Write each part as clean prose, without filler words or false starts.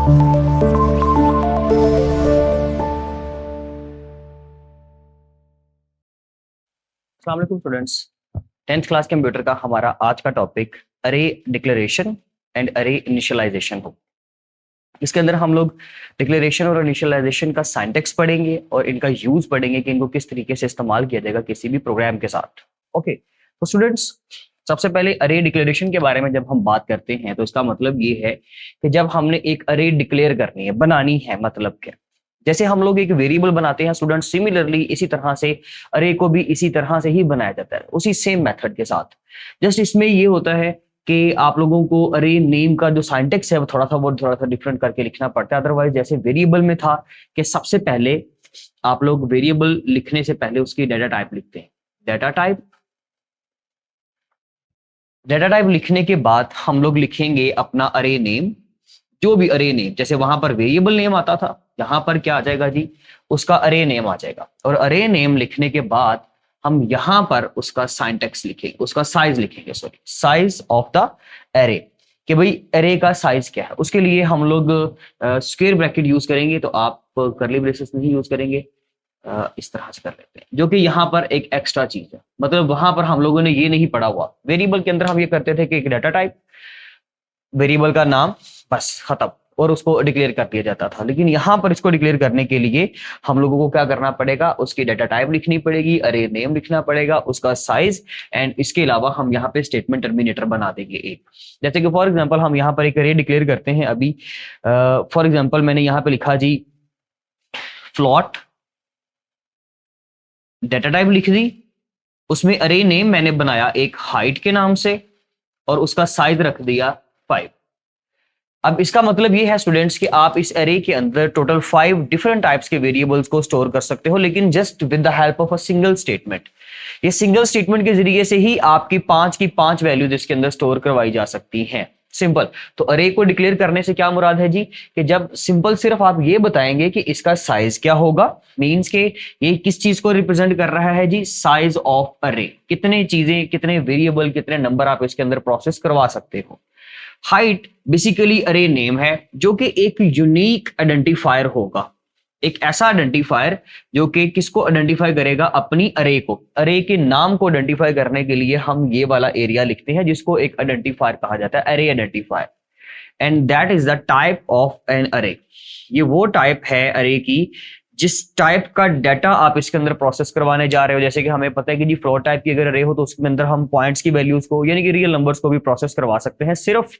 अस्सलाम वालेकुम students. 10th class computer का हमारा आज का टॉपिक अरे डिक्लेरेशन एंड अरे इनिशियलाइजेशन हो। इसके अंदर हम लोग डिक्लेरेशन और इनिशियलाइजेशन का सिंटैक्स पढ़ेंगे और इनका यूज पढ़ेंगे कि इनको किस तरीके से इस्तेमाल किया जाएगा किसी भी प्रोग्राम के साथ। ओके, तो स्टूडेंट्स सबसे पहले अरे डिक्लेरेशन के बारे में जब हम बात करते हैं तो इसका मतलब ये है कि जब हमने एक अरे डिक्लेयर करनी है, बनानी है, मतलब क्या, जैसे हम लोग एक वेरिएबल बनाते हैं स्टूडेंट, सिमिलरली इसी तरह से अरे को भी इसी तरह से ही बनाया जाता है, उसी सेम मेथड के साथ। जस्ट इसमें ये होता है कि आप लोगों को अरे नेम का जो सिंटैक्स है वो थोड़ा सा डिफरेंट करके लिखना पड़ता है। अदरवाइज जैसे वेरिएबल में था कि सबसे पहले आप लोग वेरिएबल लिखने से पहले उसकी डेटा टाइप लिखते हैं। डेटा टाइप लिखने के बाद हम लोग लिखेंगे अपना अरे नेम, जो भी अरे नेम, जैसे वहां पर वेरिएबल नेम आता था, यहां पर क्या आ जाएगा जी, उसका अरे नेम आ जाएगा। और अरे नेम लिखने के बाद हम यहां पर उसका सिंटैक्स लिखेंगे, उसका साइज लिखेंगे, sorry, size of the array, कि भाई एरे का साइज क्या है। उसके लिए हम लोग स्क्वायर ब्रैकेट यूज करेंगे, तो आप कर्ली ब्रेसेस नहीं यूज करेंगे, इस तरह से कर लेते हैं, जो कि यहाँ पर एक एक्स्ट्रा चीज है। मतलब वहां पर हम लोगों ने ये नहीं पढ़ा हुआ, वेरिएबल के अंदर हम ये करते थे कि एक डाटा टाइप, वेरिएबल का नाम, बस खत्म, और उसको डिक्लेयर कर दिया जाता था। लेकिन यहां पर इसको डिक्लेयर करने के लिए हम लोगों को क्या करना पड़ेगा, उसकी डाटा टाइप लिखनी पड़ेगी, अरे नेम लिखना पड़ेगा, उसका साइज, एंड इसके अलावा हम यहाँ पे स्टेटमेंट टर्मिनेटर बना देंगे एक। जैसे कि फॉर एग्जांपल हम यहाँ पर एक अरे डिक्लेयर करते हैं अभी। फॉर एग्जांपल मैंने यहाँ पे लिखा जी फ्लॉट, डाटा टाइप लिख दी, उसमें अरे नेम मैंने बनाया एक हाइट के नाम से, और उसका साइज रख दिया 5। अब इसका मतलब ये है स्टूडेंट्स कि आप इस एरे के अंदर टोटल 5 डिफरेंट टाइप्स के वेरिएबल्स को स्टोर कर सकते हो, लेकिन just with the help of a single statement. ये सिंगल स्टेटमेंट के जरिए से ही आपकी 5 की 5 वैल्यूज इसके अंदर स्टोर करवाई जा सकती हैं। सिंपल। तो अरे को डिक्लेयर करने से क्या मुराद है जी, कि जब सिंपल सिर्फ आप ये बताएंगे कि इसका साइज क्या होगा, मींस के ये किस चीज को रिप्रेजेंट कर रहा है जी, साइज ऑफ अरे, कितने चीजें, कितने वेरिएबल, कितने नंबर आप इसके अंदर प्रोसेस करवा सकते हो। हाइट बेसिकली अरे नेम है, जो कि एक यूनिक आइडेंटिफायर होगा, एक ऐसा आइडेंटिफायर जो कि किसको आइडेंटिफाई करेगा, अपनी अरे को। अरे के नाम को आइडेंटिफाई करने के लिए हम ये वाला एरिया लिखते हैं, जिसको एक आइडेंटिफायर कहा जाता है, array identifier, and that is the type of an array. ये वो टाइप है अरे की जिस टाइप का डाटा आप इसके अंदर प्रोसेस करवाने जा रहे हो। जैसे कि हमें पता है कि जी फ्लोट टाइप की अगर अरे हो तो उसके अंदर हम पॉइंट्स की वैल्यूज को, यानी कि रियल नंबर्स को भी प्रोसेस करवा सकते हैं। सिर्फ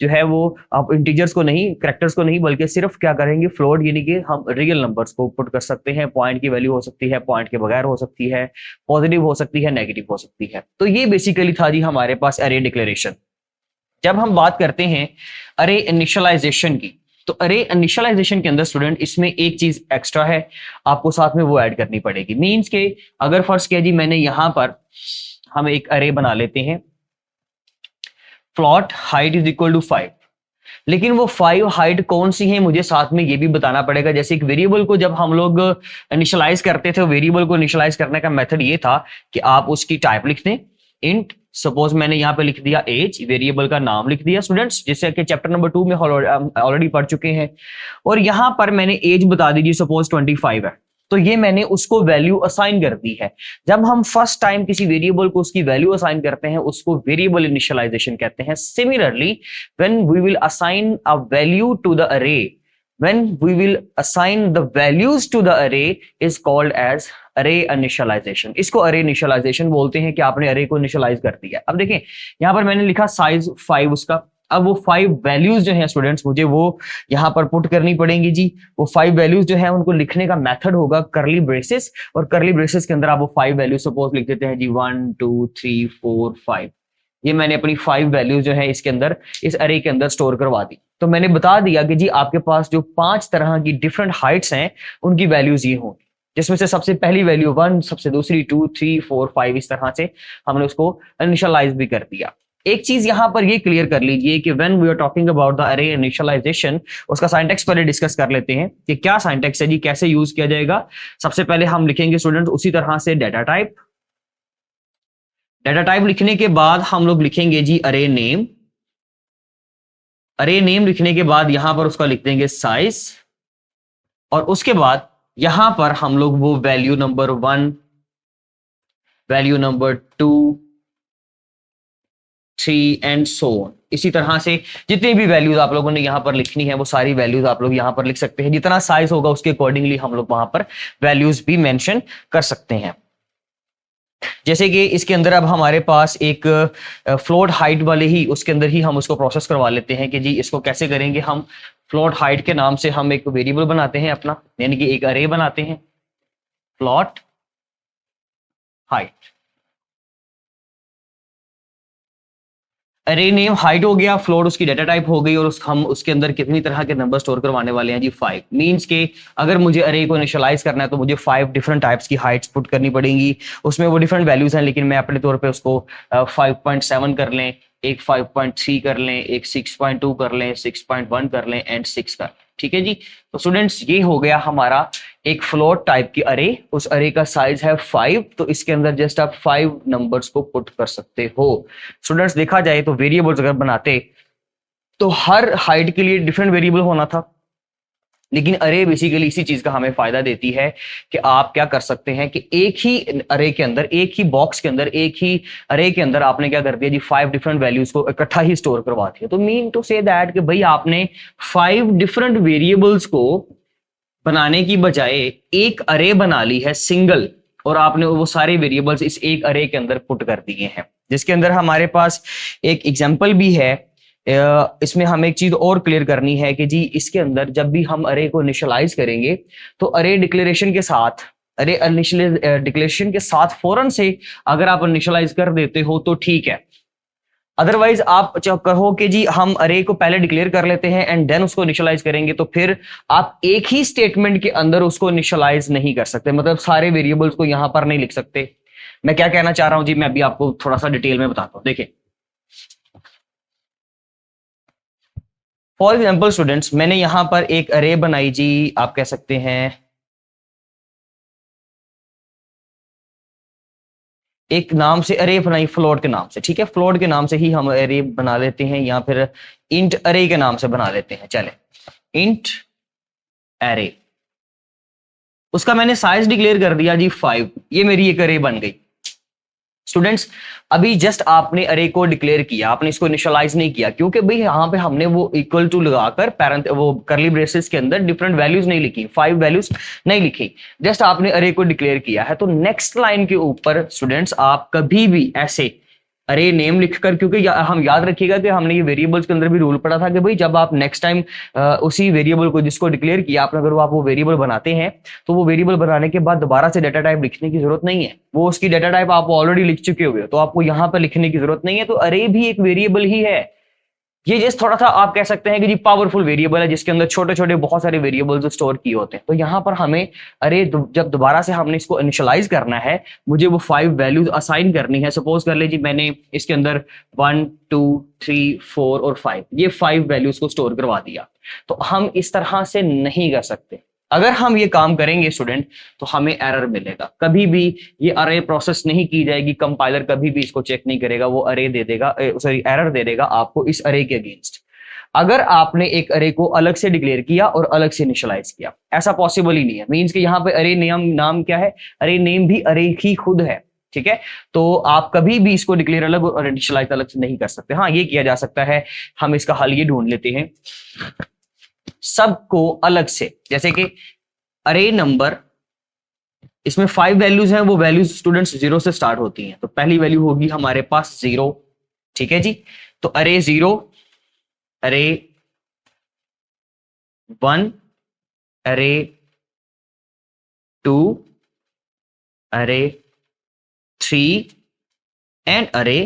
जो है वो आप इंटीजर्स को नहीं, कैरेक्टर्स को नहीं, बल्कि सिर्फ क्या करेंगे, फ्लोट, यानी कि हम रियल नंबर्स को पुट कर सकते हैं। पॉइंट की वैल्यू हो सकती है, पॉइंट के बगैर हो सकती है, पॉजिटिव हो सकती है, नेगेटिव हो सकती है। तो ये बेसिकली था जी हमारे पास अरे डिक्लेरेशन। जब हम बात करते हैं अरे इनिशियलाइजेशन की, तो अरे इनिशियलाइजेशन के अंदर स्टूडेंट इसमें एक चीज एक्स्ट्रा है, आपको साथ में वो ऐड करनी पड़ेगी। मींस के अगर फर्स्ट किया जी मैंने यहां पर, हम एक अरे बना लेते हैं, float height is equal to 5, लेकिन वो 5 हाइट कौन सी है मुझे साथ में ये भी बताना पड़ेगा। जैसे एक वेरिएबल को जब हम लोग इनिशियलाइज करते थे, वेरिएबल को इनिशियलाइज करने का मेथड ये था कि आप उसकी टाइप लिख दें, इंट, सपोज मैंने यहां पे लिख दिया एज, वेरिएबल का नाम लिख दिया स्टूडेंट्स, जिससे कि चैप्टर नंबर 2 में ऑलरेडी पढ़ चुके हैं। और यहां पर मैंने एज बता दीजिए, सपोज 25 है, तो ये मैंने उसको वैल्यू असाइन कर दी है। जब हम फर्स्ट टाइम किसी वेरिएबल को उसकी वैल्यू असाइन करते हैं, उसको वेरिएबल इनिशियलाइजेशन कहते हैं। Similarly when we will assign a value to the array, when we will assign the values to the array is called as array initialization। इसको array initialization बोलते हैं कि आपने array को initialize कर दिया। अब देखें यहां पर मैंने लिखा size 5 उसका, अब वो 5 वैल्यूज जो हैं स्टूडेंट्स मुझे वो यहां पर पुट करनी पड़ेंगी जी। वो 5 वैल्यूज जो है उनको लिखने का मेथड होगा कर्ली ब्रेसेस, और कर्ली ब्रेसेस के अंदर आप वो 5 वैल्यूज सपोज लिख देते हैं जी 1 2 3 4 5। ये मैंने अपनी 5 वैल्यूज जो है इसके अंदर, इस अरे के अंदर स्टोर करवा दी। तो मैंने बता दिया कि जी आपके पास जो 5 तरह की डिफरेंट हाइट्स हैं उनकी वैल्यूज ये होंगी, जिसमें से सबसे पहली वैल्यू 1, सबसे दूसरी 2 3 4 5, इस तरह से हमने उसको इनिशियलाइज भी कर दिया। एक चीज यहां पर ये क्लियर कर लीजिए कि when we are talking about the array initialization, उसका सिंटैक्स पहले डिस्कस कर लेते हैं कि क्या सिंटैक्स है जी, कैसे यूज किया जाएगा। सबसे पहले हम लिखेंगे स्टूडेंट उसी तरह से डाटा टाइप, डाटा टाइप लिखने के बाद हम लोग लिखेंगे जी अरे नेम, अरे नेम लिखने के बाद यहां पर उसका लिख देंगे साइज, और उसके बाद यहां पर हम लोग वो value number 1, value number 2, 3 and so on, इसी तरह से जितनी भी वैल्यूज आप लोगों ने यहां पर लिखनी है वो सारी वैल्यूज आप लोग यहां पर लिख सकते हैं। जितना साइज होगा उसके अकॉर्डिंगली हम लोग वहां पर वैल्यूज भी मेंशन कर सकते हैं। जैसे कि इसके अंदर अब हमारे पास एक फ्लोट हाइट वाले ही उसके अंदर ही हम उसको प्रोसेस करवा लेते हैं कि जी इसको कैसे करेंगे हम। फ्लोट हाइट के नाम से हम एक वेरिएबल बनाते हैं अपना, यानी कि एक अरे बनाते हैं फ्लोट हाइट। अरे नेम हाइट हो गया, फ्लोट उसकी डेटा टाइप हो गई, और हम उसके अंदर कितनी तरह के नंबर स्टोर करवाने वाले हैं जी 5। मींस के अगर मुझे अरे को इनिशियलाइज करना है तो मुझे 5 डिफरेंट टाइप्स की हाइट्स पुट करनी पड़ेंगी। उसमें वो डिफरेंट वैल्यूज हैं, लेकिन मैं अपने तौर पे उसको 5.7 कर लें, एक 5.3 कर लें, एक 6.2 कर लें, 6.1 कर लें एंड 6 कर लें। ठीक है जी। तो स्टूडेंट्स ये हो गया हमारा एक फ्लोट टाइप की अरे। उस अरे का साइज है 5, तो इसके अंदर जस्ट आप 5 नंबर्स को पुट कर सकते हो। स्टूडेंट्स देखा जाए तो वेरिएबल्स अगर बनाते तो हर हाइट के लिए डिफरेंट वेरिएबल होना था, लेकिन अरे बेसिकली इसी चीज का हमें फायदा देती है कि आप क्या कर सकते हैं कि एक ही अरे के अंदर, एक ही बॉक्स के अंदर, एक ही अरे के अंदर आपने क्या कर दिया जी 5 डिफरेंट वैल्यूज को इकट्ठा ही स्टोर करवा दिया। तो मीन टू से दैट कि भाई आपने 5 डिफरेंट वेरिएबल्स को बनाने की बजाय एक अरे बना ली है सिंगल, और आपने वो सारे वेरिएबल्स इस एक अरे के अंदर पुट कर दिए हैं। जिसके अंदर हमारे पास एक एग्जांपल भी है। इसमें हमें एक चीज और क्लियर करनी है कि जी इसके अंदर जब भी हम अरे को इनिशियलाइज करेंगे तो अरे डिक्लेरेशन के साथ, अरे डिक्लेरेशन के साथ फौरन से अगर आप इनिशियलाइज कर देते हो तो ठीक है। अदरवाइज आप कहो कि जी हम अरे को पहले डिक्लेयर कर लेते हैं एंड देन उसको इनिशियलाइज करेंगे, तो फिर आप एक ही स्टेटमेंट के अंदर उसको इनिशियलाइज नहीं कर सकते, मतलब सारे वेरिएबल्स को यहां पर नहीं लिख सकते। मैं क्या कहना चाह रहा हूं जी, मैं अभी आपको थोड़ा सा डिटेल में बताता हूं। देखिए फॉर एग्जाम्पल स्टूडेंट्स, मैंने यहां पर एक अरे बनाई जी, आप कह सकते हैं एक नाम से अरे बनाई फ्लोट के नाम से। ठीक है, फ्लोट के नाम से ही हम अरे बना लेते हैं, या फिर इंट अरे के नाम से बना लेते हैं। चले इंट अरे, उसका मैंने साइज डिक्लेयर कर दिया जी 5, ये मेरी एक अरे बन गई। स्टूडेंट्स अभी जस्ट आपने अरे को डिक्लेयर किया, आपने इसको इनिशियलाइज नहीं किया, क्योंकि भाई यहां पे हमने वो इक्वल टू लगाकर पैरेंट वो करली ब्रेसेस के अंदर डिफरेंट वैल्यूज नहीं लिखी, 5 वैल्यूज नहीं लिखी, जस्ट आपने अरे को डिक्लेयर किया है। तो नेक्स्ट लाइन के ऊपर स्टूडेंट्स आप कभी भी ऐसे अरे नेम लिखकर, क्योंकि हम याद रखिएगा कि हमने ये वेरिएबल्स के अंदर भी रूल पढ़ा था कि भाई जब आप नेक्स्ट टाइम उसी वेरिएबल को जिसको डिक्लेयर किया आपने, अगर आप वो वेरिएबल बनाते हैं तो वो वेरिएबल बनाने के बाद दोबारा से डाटा टाइप लिखने की जरूरत नहीं है, वो उसकी डाटा टाइप आप ऑलरेडी लिख चुके हुए हो, तो आपको यहां पर लिखने की जरूरत नहीं है। तो अरे भी एक वेरिएबल ही है, ये जस्ट थोड़ा सा आप कह सकते हैं कि जी पावरफुल वेरिएबल है जिसके अंदर छोटे छोटे बहुत सारे वेरिएबल्स स्टोर किए होते हैं। तो यहाँ पर हमें अरे जब दोबारा से हमने इसको इनिशियलाइज करना है, मुझे वो 5 वैल्यूज असाइन करनी है। सपोज कर लीजिए मैंने इसके अंदर 1 2 3 4 और 5, ये 5 वैल्यूज को स्टोर करवा दिया। तो हम इस तरह से नहीं कर सकते। अगर हम ये काम करेंगे स्टूडेंट तो हमें एरर मिलेगा, कभी भी ये अरे प्रोसेस नहीं की जाएगी, कंपाइलर कभी भी इसको चेक नहीं करेगा, वो अरे दे देगा, सॉरी एरर दे देगा आपको इस अरे के अगेंस्ट। अगर आपने एक अरे को अलग से डिक्लेयर किया और अलग से इनिशियलाइज किया, ऐसा पॉसिबल ही नहीं है। मींस कि यहाँ पे अरे नेम नाम क्या है, अरे नेम भी अरे ही खुद है। ठीक है, तो आप कभी भी इसको डिक्लेयर अलग और इनिशियलाइज अलग से नहीं कर सकते। हाँ ये किया जा सकता है, हम इसका हल ये ढूंढ लेते हैं सबको अलग से। जैसे कि अरे नंबर, इसमें 5 वैल्यूज हैं, वो वैल्यूज स्टूडेंट्स 0 से स्टार्ट होती हैं, तो पहली वैल्यू होगी हमारे पास 0। ठीक है जी, तो अरे 0, अरे 1, अरे 2, अरे 3 एंड अरे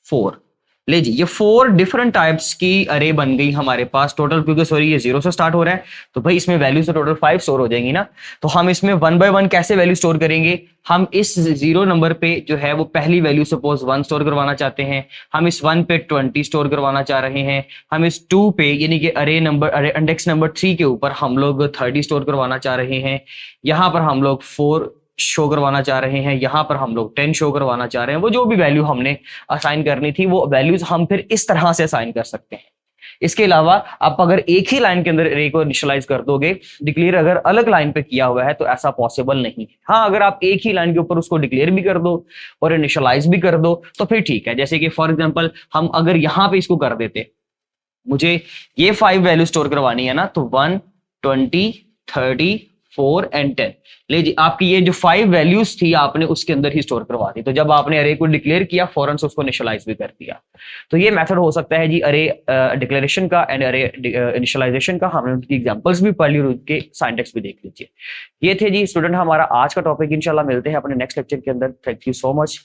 4। ले जी ये 4 डिफरेंट टाइप्स की अरे बन गई हमारे पास टोटल, क्योंकि सॉरी ये 0 से स्टार्ट हो रहा है तो भाई इसमें वैल्यूज तो टोटल 5 स्टोर हो जाएंगी ना। तो हम इसमें 1 बाय 1 कैसे वैल्यू स्टोर करेंगे, हम इस 0 नंबर पे जो है वो पहली वैल्यू सपोज 1 स्टोर करवाना चाहते हैं, हम इस 1 पे 20 स्टोर करवाना चाह रहे हैं, हम इस 2 पे यानी कि अरे नंबर अरे इंडेक्स नंबर 3 के ऊपर हम लोग 30 स्टोर करवाना चाह रहे हैं, यहाँ पर हम लोग 4 शो करवाना चाह रहे हैं, यहां पर हम लोग 10 शो करवाना चाह रहे हैं। वो जो भी वैल्यू हमने असाइन करनी थी वो वैल्यूज हम फिर इस तरह से असाइन कर सकते हैं। इसके अलावा आप अगर एक ही लाइन के अंदर अरे को इनिशियलाइज कर दोगे, डिक्लेयर अगर अलग लाइन पे किया हुआ है तो ऐसा पॉसिबल नहीं है। हाँ, अगर आप एक ही लाइन के ऊपर उसको डिक्लेयर भी कर दो और इनिशियलाइज भी कर दो तो फिर ठीक है। जैसे कि फॉर एग्जांपल हम अगर यहां पे इसको कर देते, मुझे ये 5 वैल्यू स्टोर करवानी है ना, तो 1, 20, 30, 4 एंड 10। ले जी, आपकी ये जो 5 वैल्यूज थी आपने उसके अंदर ही स्टोर करवा दी। तो जब आपने अरे को डिक्लेयर किया फौरन से उसको इनिशियलाइज भी कर दिया। तो ये मेथड हो सकता है जी अरे डिक्लेरेशन का एंड अरे इनिशियलाइजेशन का। हमने उनकी एग्जांपल्स भी पढ़ ली और उनके सिंटैक्स भी देख लीजिए। ये थे जी स्टूडेंट हमारा आज का टॉपिक। इंशाल्लाह मिलते हैं अपने नेक्स्ट लेक्चर के अंदर। Thank you so much.